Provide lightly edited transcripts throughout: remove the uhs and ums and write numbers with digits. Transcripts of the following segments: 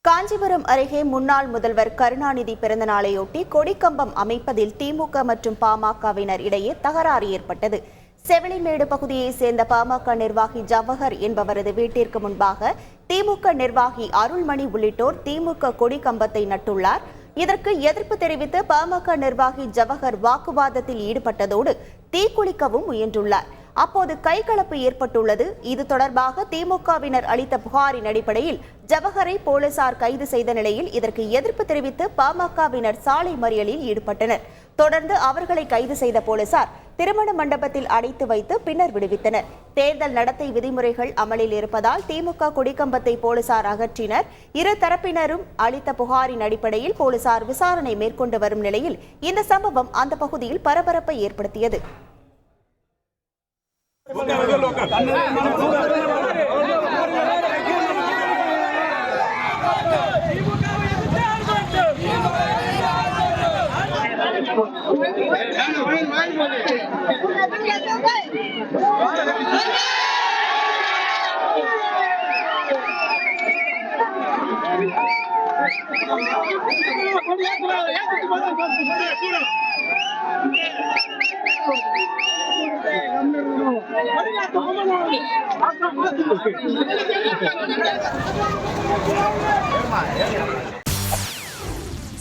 காஞ்சிபுரம் அருகே முன்னாள் முதல்வர் கருணாநிதி பிறந்த நாளையொட்டி கொடிக்கம்பம் அமைப்பதில் திமுக மற்றும் பாமகவினர் இடையே தகராறு ஏற்பட்டது. செவிலிமேடு பகுதியைச் சேர்ந்த பாமக நிர்வாகி ஜவஹர் என்பவரது வீட்டிற்கு முன்பாக திமுக நிர்வாகி அருள்மணி உள்ளிட்டோர் திமுக கொடிக்கம்பத்தை நட்டுள்ளார். இதற்கு எதிர்ப்பு தெரிவித்து பாமக நிர்வாகி ஜவஹர் வாக்குவாதத்தில் ஈடுபட்டதோடு தீக்குளிக்கவும் முயன்றுள்ளார். அப்போது கைகலப்பு ஏற்பட்டுள்ளது. இது தொடர்பாக திமுகவினர் அளித்த புகாரின் அடிப்படையில் ஜவஹரை போலீசார் கைது செய்த நிலையில் இதற்கு எதிர்ப்பு தெரிவித்து பாமகவினர் சாலை மறியலில் ஈடுபட்டனர். தொடர்ந்து அவர்களை கைது செய்த போலீசார் திருமண மண்டபத்தில் அடைத்து வைத்து பின்னர் விடுவித்தனர். தேர்தல் நடத்தை விதிமுறைகள் அமலில் இருப்பதால் திமுக கொடிக்கம்பத்தை போலீசார் அகற்றினர். இரு தரப்பினரும் அளித்த புகாரின் அடிப்படையில் போலீசார் விசாரணை மேற்கொண்டு வரும் நிலையில் இந்த சம்பவம் அந்த பகுதியில் பரபரப்பை ஏற்படுத்தியது.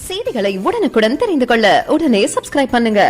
செய்திகளை உடனுக்குடன் தெரிந்து கொள்ள உடனே சப்ஸ்கிரைப் பண்ணுங்க.